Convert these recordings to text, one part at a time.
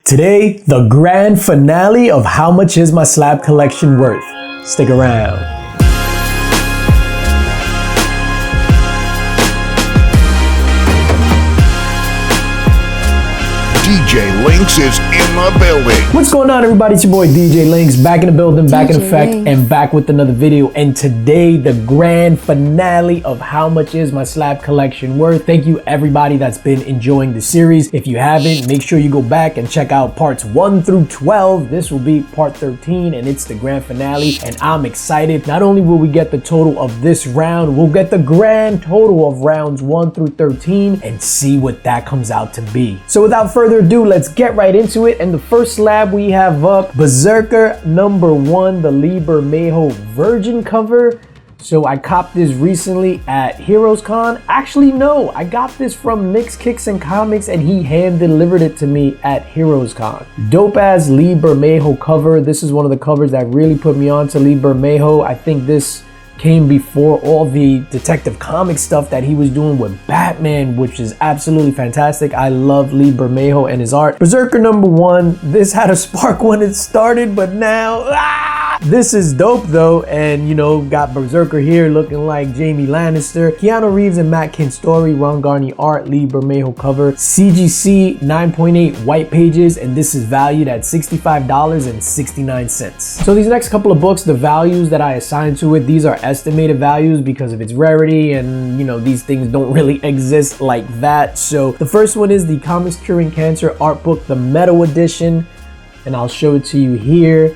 Today, the grand finale of How Much Is My Slab Collection Worth? Stick around. DJ Links is in the building. What's going on, everybody? It's your boy DJ Links, back in the building, back in effect, and back with another video. And today, the grand finale of How Much Is My Slab Collection Worth? Thank you, everybody that's been enjoying the series. If you haven't, make sure you go back and check out parts 1 through 12. This will be part 13, and it's the grand finale. And I'm excited. Not only will we get the total of this round, we'll get the grand total of rounds 1 through 13 and see what that comes out to be. So without further ado, let's get right into it. And the first slab we have up, Berserker #1, the Lee Bermejo Virgin cover. So I copped this recently at Heroes Con. Actually, no, I got this from Nick's Kicks and Comics and he hand delivered it to me at Heroes Con. Dope ass Lee Bermejo cover. This is one of the covers that really put me on to Lee Bermejo. I think this came before all the Detective Comics stuff that he was doing with Batman, which is absolutely fantastic. I love Lee Bermejo and his art. Berserker #1, this had a spark when it started, but now, this is dope though, and you know, got Berserker here looking like Jamie Lannister. Keanu Reeves and Matt Kinstory, Ron Garney art, Lee Bermejo cover. CGC 9.8 white pages, and this is valued at $65.69. So these next couple of books, the values that I assigned to it, these are estimated values because of its rarity, and you know, these things don't really exist like that. So the first one is the Comics Curing Cancer art book, the Metal Edition, and I'll show it to you here.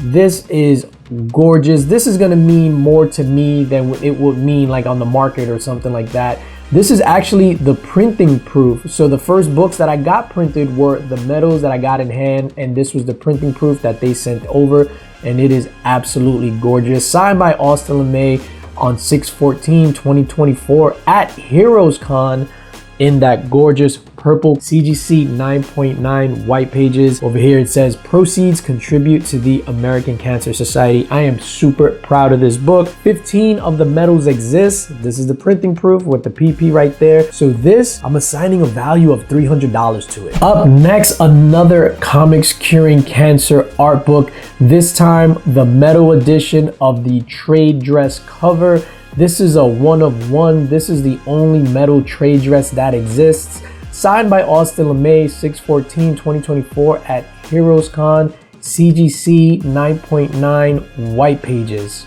This is gorgeous. This is gonna mean more to me than it would mean like on the market or something like that. This is actually the printing proof. So the first books that I got printed were the metals that I got in hand, and this was the printing proof that they sent over, and it is absolutely gorgeous. Signed by Austin LeMay on 6/14/2024 at Heroes Con in that gorgeous purple CGC 9.9 white pages. Over here it says proceeds contribute to the American Cancer Society. I am super proud of this book. 15 of the medals exist. This is the printing proof with the PP right there. So this, I'm assigning a value of $300 to it. Up next, another Comics Curing Cancer art book. This time the metal edition of the trade dress cover. This is a 1 of 1. This is the only metal trade dress that exists. Signed by Austin LeMay, 6/14/2024 at Heroes Con, CGC 9.9 white pages.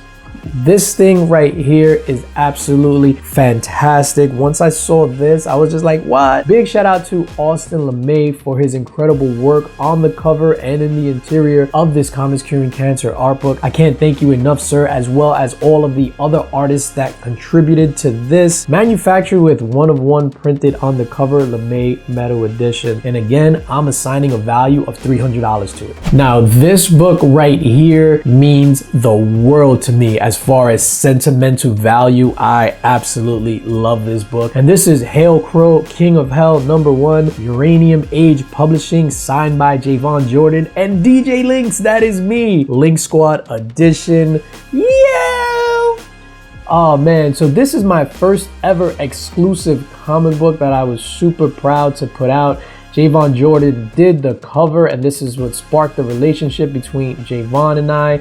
This thing right here is absolutely fantastic. Once I saw this, I was just like, what? Big shout out to Austin LeMay for his incredible work on the cover and in the interior of this Comics Curing Cancer art book. I can't thank you enough, sir, as well as all of the other artists that contributed to this. Manufactured with 1 of 1 printed on the cover, LeMay Metal Edition. And again, I'm assigning a value of $300 to it. Now, this book right here means the world to me. As far as sentimental value, I absolutely love this book. And this is Hail Crow, King of Hell #1, Uranium Age Publishing, signed by Javon Jordan and DJ Links, that is me. Link Squad edition. Yeah! Oh man, so this is my first ever exclusive comic book that I was super proud to put out. Javon Jordan did the cover, and this is what sparked the relationship between Javon and I.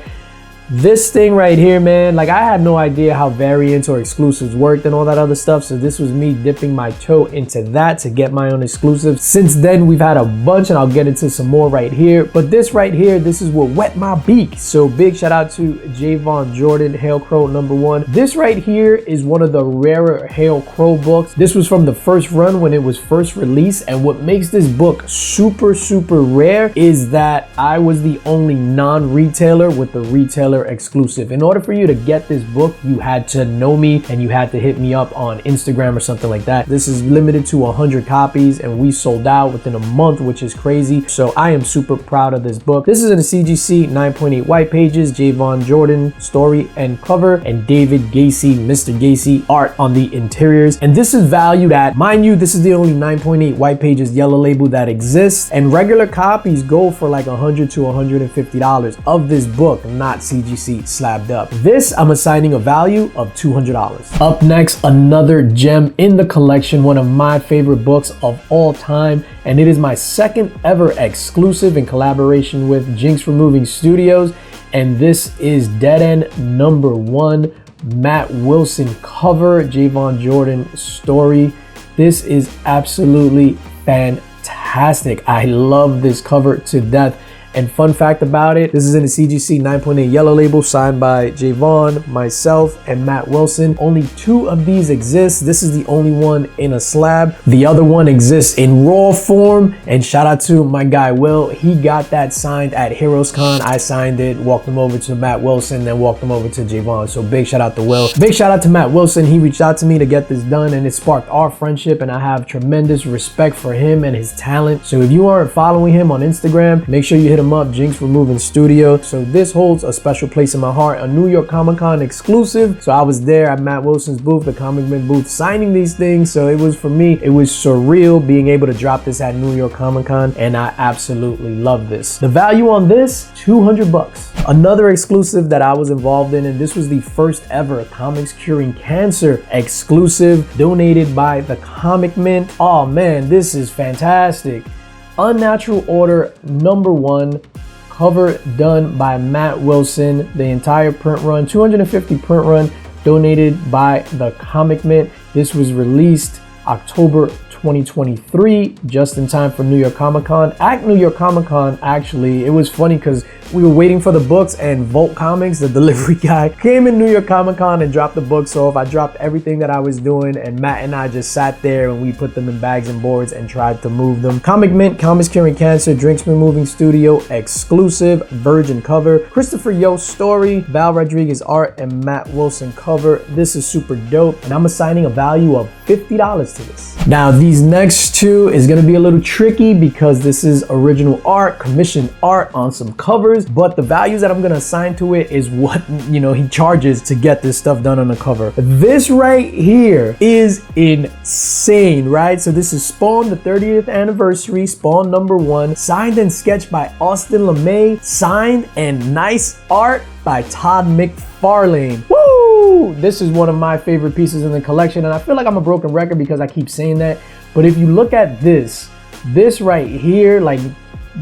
This thing right here, man, like I had no idea how variants or exclusives worked and all that other stuff. So this was me dipping my toe into that to get my own exclusive. Since then, we've had a bunch, and I'll get into some more right here. But this right here, this is what wet my beak. So big shout out to Javon Jordan, Hail Crow #1. This right here is one of the rarer Hail Crow books. This was from the first run when it was first released. And what makes this book super, super rare is that I was the only non-retailer with the retailer exclusive. In order for you to get this book, you had to know me and you had to hit me up on Instagram or something like that. This is limited to 100 copies and we sold out within a month, which is crazy. So I am super proud of this book. This is in a CGC 9.8 white pages, Javon Jordan story and cover, and David Gacy, Mr. Gacy art on the interiors. And this is valued at, mind you, this is the only 9.8 white pages yellow label that exists, and regular copies go for like $100 to $150 of this book, not CGC. CGC Slabbed Up. This I'm assigning a value of $200. Up next, another gem in the collection, one of my favorite books of all time, and it is my second ever exclusive in collaboration with Jinx Removing Studios, and this is Dead End #1, Matt Wilson cover, Javon Jordan story. This is absolutely fantastic. I love this cover to death. And fun fact about it, this is in a CGC 9.8 yellow label signed by Javon, myself, and Matt Wilson. Only 2 of these exist. This is the only one in a slab. The other one exists in raw form. And shout out to my guy Will. He got that signed at Heroes Con. I signed it, walked them over to Matt Wilson, then walked them over to Javon. So big shout out to Will. Big shout out to Matt Wilson. He reached out to me to get this done, and it sparked our friendship, and I have tremendous respect for him and his talent. So if you aren't following him on Instagram, make sure you hit him up, Jinx Removing Studio. So this holds a special place in my heart, a New York Comic Con exclusive. So I was there at Matt Wilson's booth, the Comic Man booth, signing these things. So it was, for me, it was surreal being able to drop this at New York Comic Con, and I absolutely love this. The value on this, $200. Another exclusive that I was involved in, and this was the first ever Comics Curing Cancer exclusive donated by the Comic Mint. Oh man, this is fantastic. Unnatural Order #1, cover done by Matt Wilson, the entire print run, 250 print run, donated by the Comic Mint. This was released October 2023, just in time for New York Comic Con. At New York Comic Con, actually, it was funny because we were waiting for the books, and Volt Comics, the delivery guy, came in New York Comic Con and dropped the books off. I dropped everything that I was doing, and Matt and I just sat there and we put them in bags and boards and tried to move them. Comic Mint, Comics Curing Cancer, Drinks Removing Studio exclusive, virgin cover, Christopher Yost story, Val Rodriguez art, and Matt Wilson cover. This is super dope, and I'm assigning a value of $50 to this. Now, these next 2 is gonna be a little tricky because this is original art, commissioned art on some covers, but the values that I'm gonna assign to it is what, you know, he charges to get this stuff done on the cover. This right here is insane, right? So this is Spawn, the 30th anniversary, Spawn #1, signed and sketched by Austin LeMay, signed and nice art by Todd McFarlane. Woo! This is one of my favorite pieces in the collection, and I feel like I'm a broken record because I keep saying that, but if you look at this right here, like,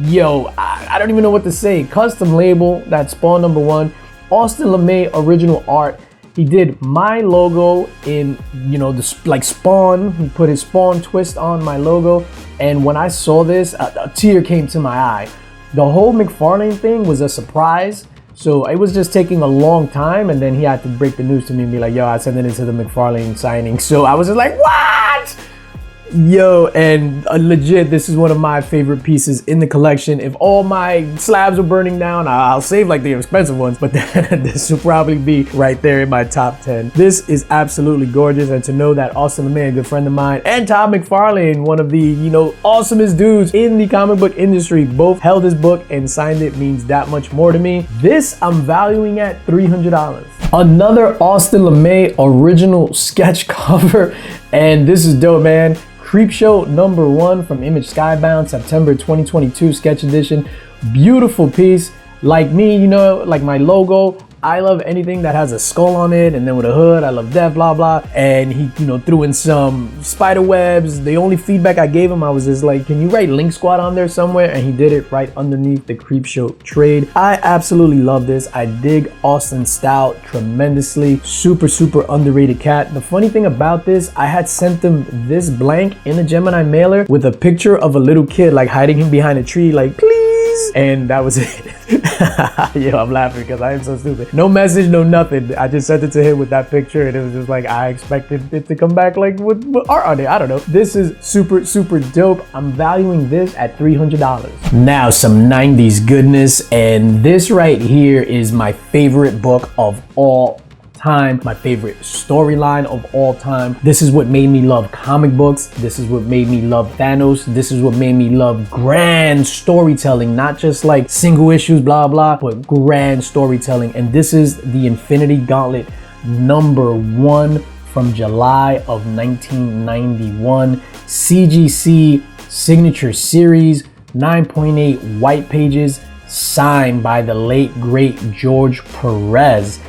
yo, I don't even know what to say. Custom label, that's Spawn #1, Austin LeMay original art. He did my logo in, you know, like Spawn. He put his Spawn twist on my logo, and when I saw this, a tear came to my eye. The whole McFarlane thing was a surprise. So it was just taking a long time, and then he had to break the news to me and be like, yo, I sent it into the McFarlane signing. So I was just like, what? Yo, and legit, this is one of my favorite pieces in the collection. If all my slabs were burning down, I'll save like the expensive ones, but this will probably be right there in my top 10. This is absolutely gorgeous, and to know that Austin LeMay, a good friend of mine, and Todd McFarlane, one of the, you know, awesomest dudes in the comic book industry, both held this book and signed it means that much more to me. This I'm valuing at $300. Another Austin LeMay original sketch cover, and this is dope, man. Creepshow #1 from Image Skybound, September 2022 sketch edition. Beautiful piece. Like me, you know, like my logo, I love anything that has a skull on it, and then with a hood, I love death, blah, blah. And he, you know, threw in some spider webs. The only feedback I gave him, I was just like, can you write Link Squad on there somewhere? And he did it right underneath the Creepshow trade. I absolutely love this. I dig Austin's style tremendously. Super, super underrated cat. The funny thing about this, I had sent him this blank in a Gemini mailer with a picture of a little kid, like hiding him behind a tree, like, please. And that was it. Yo, I'm laughing because I am so stupid. No message, no nothing. I just sent it to him with that picture, and it was just like, I expected it to come back like with art on it. I don't know. This is super, super dope. I'm valuing this at $300. Now, some 90s goodness, and this right here is my favorite book of all time, my favorite storyline of all time. This is what made me love comic books. This is what made me love Thanos. This is what made me love grand storytelling, not just like single issues, blah, blah, but grand storytelling. And this is the Infinity Gauntlet #1 from July of 1991. CGC signature series, 9.8 white pages. signed by the late great George Perez.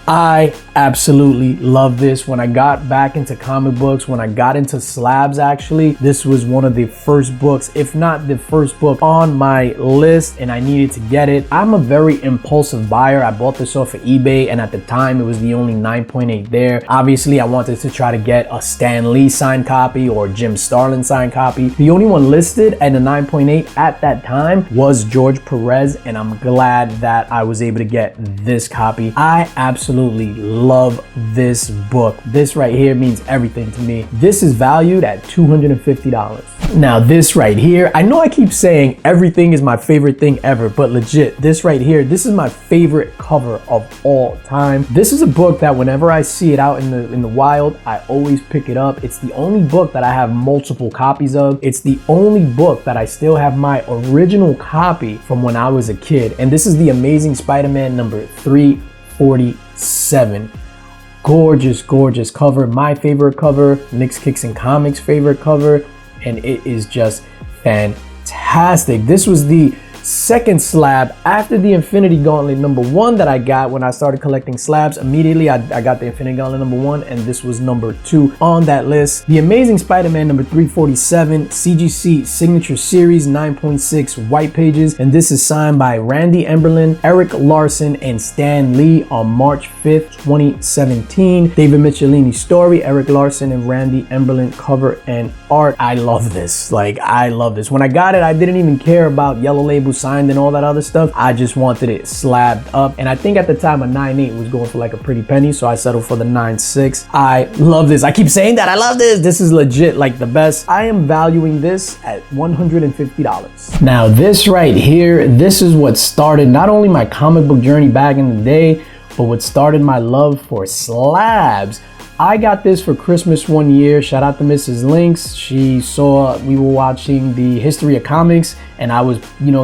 I absolutely love this. When I got back into comic books, when I got into slabs, actually, this was one of the first books, if not the first book on my list, and I needed to get it. I'm a very impulsive buyer. I bought this off of eBay, and at the time it was the only 9.8 there. Obviously, I wanted to try to get a Stan Lee signed copy or Jim Starlin signed copy. The only one listed at a 9.8 at that time was George Perez, and I'm glad that I was able to get this copy. I absolutely love this book. This right here means everything to me. This is valued at $250. Now this right here, I know I keep saying everything is my favorite thing ever, but legit, this right here, this is my favorite cover of all time. This is a book that whenever I see it out in the wild, I always pick it up. It's the only book that I have multiple copies of. It's the only book that I still have my original copy from when I was a kid. And this is the Amazing Spider-Man number 347. Gorgeous, gorgeous cover. My favorite cover, Nick's Kicks and Comics favorite cover, and it is just fantastic. This was the second slab after the Infinity Gauntlet number 1 that I got when I started collecting slabs. Immediately I got the Infinity Gauntlet number 1, and this was number 2 on that list. The Amazing Spider-Man number 347, CGC Signature Series, 9.6 white pages, and this is signed by Randy Emberlin, Eric Larson, and Stan Lee on March 5th, 2017. David Michelini story, Eric Larson and Randy Emberlin cover and art. I love this. Like, I love this. When I got it, I didn't even care about yellow label signed and all that other stuff. I just wanted it slabbed up, and I think at the time a 9.8 was going for like a pretty penny, so I settled for the 9.6. I love this. I keep saying that I love this. This is legit like the best. I am valuing this at $150. Now this right here, this is what started not only my comic book journey back in the day, but what started my love for slabs. I got this for Christmas one year. Shout out to Mrs. Lynx. She saw we were watching the History of Comics, and I was,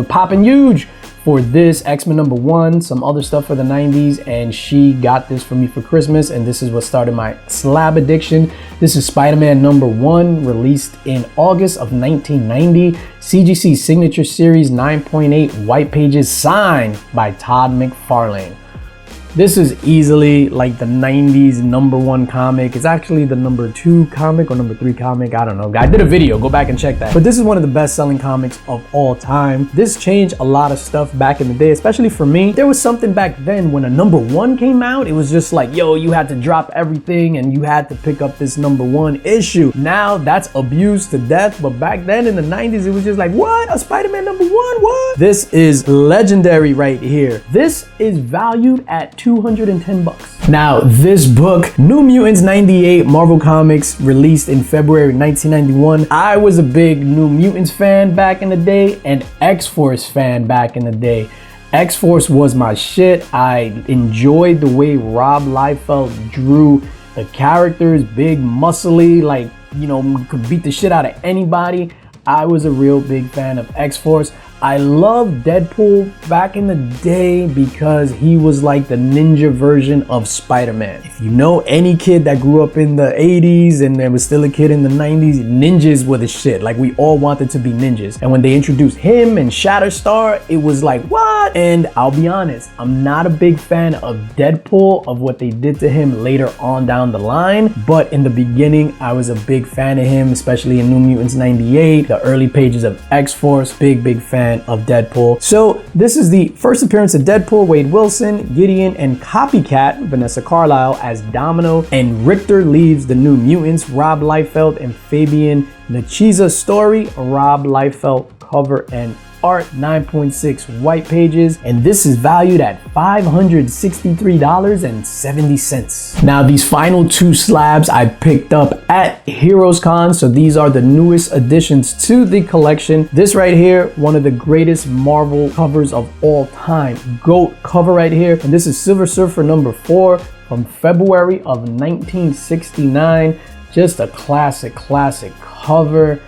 popping huge for this X-Men number 1, some other stuff for the 90s, and she got this for me for Christmas, and this is what started my slab addiction. This is Spider-Man number 1, released in August of 1990. CGC Signature Series, 9.8 white pages, signed by Todd McFarlane. This is easily like the 90s number 1 comic. It's actually the number 2 comic or number 3 comic. I don't know. I did a video. Go back and check that. But this is one of the best selling comics of all time. This changed a lot of stuff back in the day, especially for me. There was something back then when a number 1 came out. It was just like, yo, you had to drop everything and you had to pick up this number 1 issue. Now that's abused to death. But back then in the 90s, it was just like, what? A Spider-Man number 1? What? This is legendary right here. This is valued at $210. Now this book, New Mutants 98, Marvel Comics, released in February 1991. I was a big New Mutants fan back in the day and X-Force fan back in the day. X-Force was my shit. I enjoyed the way Rob Liefeld drew the characters, big, muscly, like, could beat the shit out of anybody. I was a real big fan of X-Force. I loved Deadpool back in the day because he was like the ninja version of Spider-Man. If you know any kid that grew up in the 80s and there was still a kid in the 90s, ninjas were the shit. Like, we all wanted to be ninjas. And when they introduced him and Shatterstar, it was like, what? And I'll be honest, I'm not a big fan of Deadpool, of what they did to him later on down the line. But in the beginning, I was a big fan of him, especially in New Mutants 98, the early pages of X-Force, big fan of Deadpool. So this is the first appearance of Deadpool, Wade Wilson, Gideon, and Copycat, Vanessa Carlyle as Domino, and Richter leaves the New Mutants, Rob Liefeld and Fabian Nicieza story, Rob Liefeld cover and art, 9.6 white pages, and this is valued at $563.70. Now these final 2 slabs I picked up at Heroes Con, so these are the newest additions to the collection. This right here, one of the greatest Marvel covers of all time, GOAT cover right here, and this is Silver Surfer number 4 from February of 1969. Just a classic cover.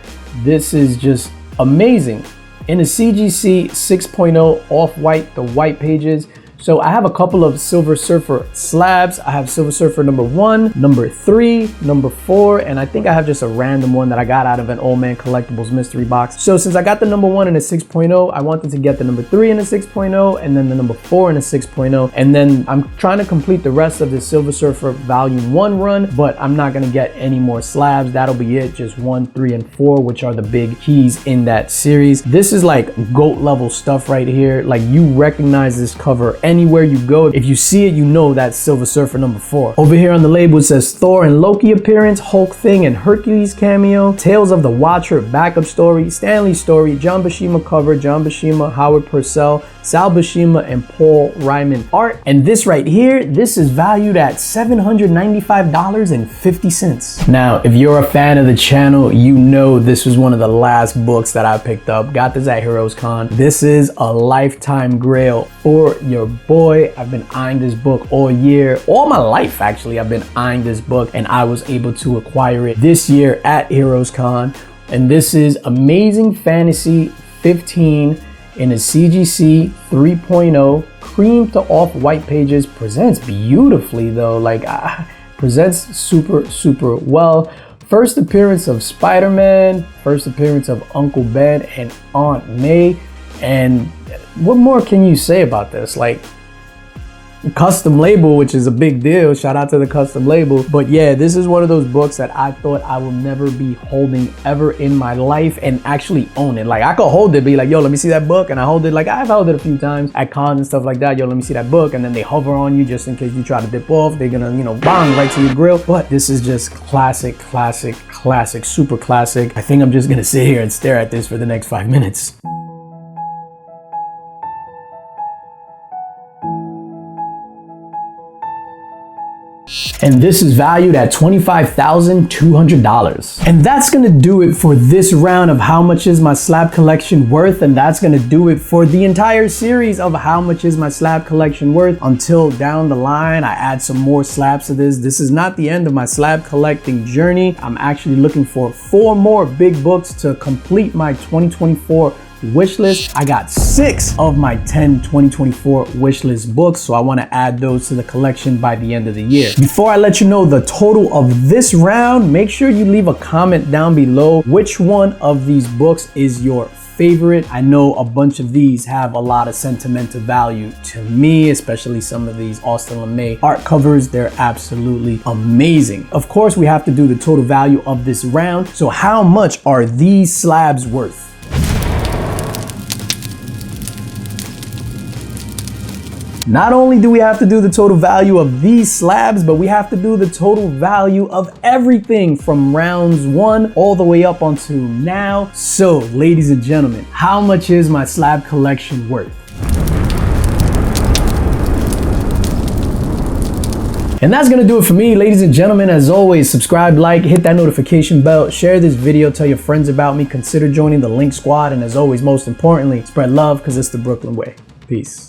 This is just amazing. In the CGC 6.0 off-white, the white pages, So I have a couple of Silver Surfer slabs. I have Silver Surfer number 1, number 3, number 4, and I think I have just a random one that I got out of an Old Man Collectibles mystery box. So since I got the number 1 in a 6.0, I wanted to get the number 3 in a 6.0 and then the number 4 in a 6.0. And then I'm trying to complete the rest of the Silver Surfer Volume 1 run, but I'm not gonna get any more slabs. That'll be it, just 1, 3, and 4, which are the big keys in that series. This is like GOAT level stuff right here. Like, you recognize this cover anywhere you go. If you see it, you know that's Silver Surfer number 4. Over here on the label it says Thor and Loki appearance, Hulk Thing and Hercules cameo, Tales of the Watcher backup story, Stanley story, John Buscema cover, John Buscema, Howard Purcell, Sal Buscema, and Paul Ryman art. And this right here, this is valued at $795.50. Now, if you're a fan of the channel, you know this was one of the last books that I picked up. Got this at Heroes Con. This is a lifetime grail for your boy. I've been eyeing this book all year, all my life actually. I've been eyeing this book and I was able to acquire it this year at Heroes Con. And this is Amazing Fantasy 15 in a CGC 3.0, cream to off-white pages. Presents beautifully though, like presents super well. First appearance of Spider-Man, first appearance of Uncle Ben and Aunt May. And what more can you say about this? Like, custom label, which is a big deal. Shout out to the custom label. But yeah, this is one of those books that I thought I will never be holding ever in my life and actually own it. Like, I could hold it, be like, yo, let me see that book. And I hold it, like I've held it a few times at cons and stuff like that. Yo, let me see that book. And then they hover on you just in case you try to dip off. They're gonna, you know, bang right to your grill. But this is just classic, super classic. I think I'm just gonna sit here and stare at this for the next 5 minutes. And this is valued at $25,200. And that's gonna do it for this round of How Much Is My Slab Collection Worth? And that's gonna do it for the entire series of How Much Is My Slab Collection Worth? Until down the line, I add some more slabs to this. This is not the end of my slab collecting journey. I'm actually looking for 4 more big books to complete my 2024 wish list. I got 6 of my 10 2024 wish list books, so I want to add those to the collection by the end of the year. Before I let you know the total of this round, make sure you leave a comment down below which one of these books is your favorite. I know a bunch of these have a lot of sentimental value to me, especially some of these Austin LeMay art covers. They're absolutely amazing. Of course, we have to do the total value of this round. So how much are these slabs worth? Not only do we have to do the total value of these slabs, but we have to do the total value of everything from rounds 1 all the way up onto now. So, ladies and gentlemen, how much is my slab collection worth? And that's gonna do it for me, ladies and gentlemen. As always, subscribe, like, hit that notification bell, share this video, tell your friends about me, consider joining the Link Squad, and as always, most importantly, spread love, because it's the Brooklyn way. Peace.